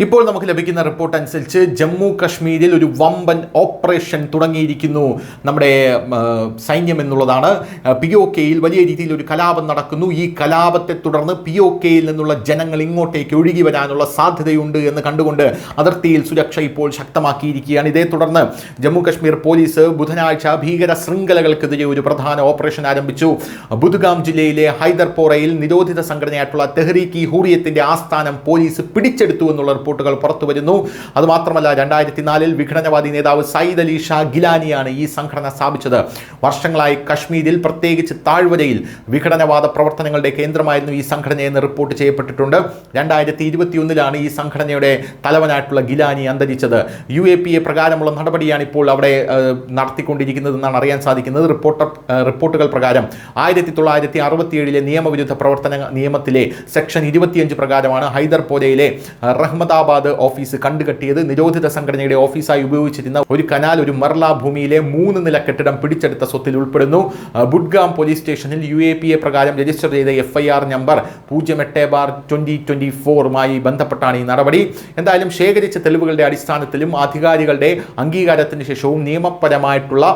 ഇപ്പോൾ നമുക്ക് ലഭിക്കുന്ന റിപ്പോർട്ട് അനുസരിച്ച് ജമ്മു കശ്മീരിൽ ഒരു വമ്പൻ ഓപ്പറേഷൻ തുടങ്ങിയിരിക്കുന്നു നമ്മുടെ സൈന്യം എന്നുള്ളതാണ്. POKയിൽ വലിയ രീതിയിൽ ഒരു കലാപം നടക്കുന്നു. ഈ കലാപത്തെ തുടർന്ന് POKയിൽ നിന്നുള്ള ജനങ്ങൾ ഇങ്ങോട്ടേക്ക് ഒഴുകി വരാനുള്ള സാധ്യതയുണ്ട് എന്ന് കണ്ടുകൊണ്ട് അതിർത്തിയിൽ സുരക്ഷ ഇപ്പോൾ ശക്തമാക്കിയിരിക്കുകയാണ്. ഇതേ തുടർന്ന് ജമ്മു കശ്മീർ പോലീസ് ബുധനാഴ്ച ഭീകര ശൃംഖലകൾക്കെതിരെ ഒരു പ്രധാന ഓപ്പറേഷൻ ആരംഭിച്ചു. ബുദ്ഗാം ജില്ലയിലെ ഹൈദർപോറയിൽ നിരോധിത സംഘടനയായിട്ടുള്ള തെഹ്രീക്ക് ഇ ഹുറിയത്തിന്റെ ആസ്ഥാനം പോലീസ് പിടിച്ചെടുത്തു എന്നുള്ള റിപ്പോർട്ടുകൾ പുറത്തു വരുന്നു. അതുമാത്രമല്ല 2004 വിഘടനവാദി നേതാവ് സയ്യിദ് അലി ഷാ ഗിലാനിയാണ് ഈ സംഘടന സ്ഥാപിച്ചത്. വർഷങ്ങളായി കശ്മീരിൽ പ്രത്യേകിച്ച് താഴ്വരയിൽ വിഘടനവാദ പ്രവർത്തനങ്ങളുടെ കേന്ദ്രമായിരുന്നു ഈ സംഘടനയെന്ന് റിപ്പോർട്ട് ചെയ്യപ്പെട്ടിട്ടുണ്ട്. 2021 ഈ സംഘടനയുടെ തലവനായിട്ടുള്ള ഗിലാനി അന്തരിച്ചത്. UAPA പ്രകാരമുള്ള നടപടിയാണ് ഇപ്പോൾ അവിടെ നടത്തിക്കൊണ്ടിരിക്കുന്നതെന്നാണ് അറിയാൻ സാധിക്കുന്നത്. റിപ്പോർട്ടുകൾ പ്രകാരം 1967 നിയമവിരുദ്ധ പ്രവർത്തന നിയമത്തിലെ സെക്ഷൻ 25 പ്രകാരമാണ് ഹൈദർപോരയിലെ റഹ്മദാബാദ് ഓഫീസ് കണ്ടുകെട്ടിയത്. നിരോധിത സംഘടനയുടെ ഓഫീസായി ഉപയോഗിച്ചിരുന്ന ഒരു കനാൽ ഒരു മർല ഭൂമിയിലെ 3 നില കെട്ടിടം പിടിച്ചെടുത്ത സ്വത്തിൽ ഉൾപ്പെടുന്നു. ബുദ്ഗാം പോലീസ് സ്റ്റേഷനിൽ UAPA പ്രകാരം രജിസ്റ്റർ ചെയ്ത FIR നമ്പർ 08/2024 ബന്ധപ്പെട്ടാണ് ഈ നടപടി. എന്തായാലും ശേഖരിച്ച തെളിവുകളുടെ അടിസ്ഥാനത്തിലും അധികാരികളുടെ അംഗീകാരത്തിന് ശേഷവും നിയമപരമായിട്ടുള്ള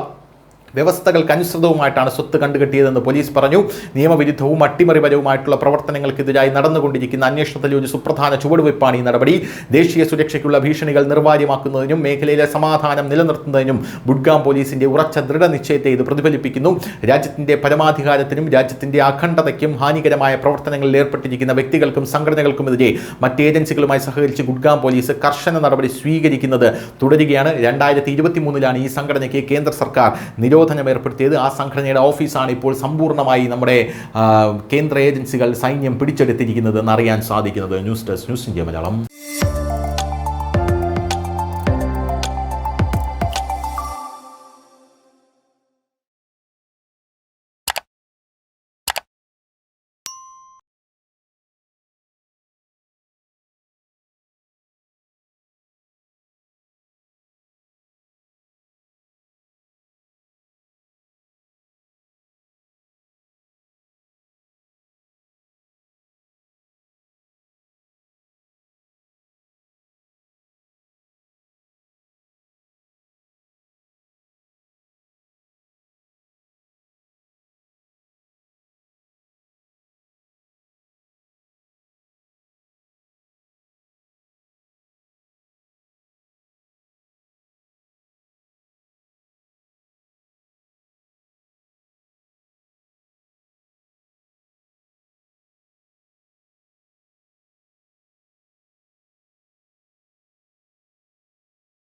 വ്യവസ്ഥകൾക്ക് അനുസൃതവുമായിട്ടാണ് സ്വത്ത് കണ്ടുകെട്ടിയതെന്ന് പോലീസ് പറഞ്ഞു. നിയമവിരുദ്ധവും അട്ടിമറിപരവുമായിട്ടുള്ള പ്രവർത്തനങ്ങൾക്കെതിരായി നടന്നുകൊണ്ടിരിക്കുന്ന അന്വേഷണത്തിലെ ഒരു സുപ്രധാന ചുവടുവയ്പ്പാണ് ഈ നടപടി. ദേശീയ സുരക്ഷയ്ക്കുള്ള ഭീഷണികൾ നിർവാര്യമാക്കുന്നതിനും മേഖലയിലെ സമാധാനം നിലനിർത്തുന്നതിനും ബുദ്ഗാം പോലീസിന്റെ ഉറച്ച ദൃഢനിശ്ചയത്തെ ഇത് പ്രതിഫലിപ്പിക്കുന്നു. രാജ്യത്തിന്റെ പരമാധികാരത്തിനും രാജ്യത്തിന്റെ അഖണ്ഡതയ്ക്കും ഹാനികരമായ പ്രവർത്തനങ്ങളിൽ ഏർപ്പെട്ടിരിക്കുന്ന വ്യക്തികൾക്കും സംഘടനകൾക്കുമെതിരെ മറ്റ് ഏജൻസികളുമായി സഹകരിച്ച് ബുദ്ഗാം പോലീസ് കർശന നടപടി സ്വീകരിക്കുന്നത് തുടരുകയാണ്. 2023 ഈ സംഘടനയ്ക്ക് കേന്ദ്ര സർക്കാർ നിരോധനം ഏർപ്പെടുത്തിയത്. ആ സംഘടനയുടെ ഓഫീസാണ് ഇപ്പോൾ സമ്പൂർണ്ണമായി നമ്മുടെ കേന്ദ്ര ഏജൻസികൾ സൈന്യം പിടിച്ചെടുത്തിരിക്കുന്നത് എന്നറിയാൻ സാധിക്കുന്നത്. News desk, news India Malayalam.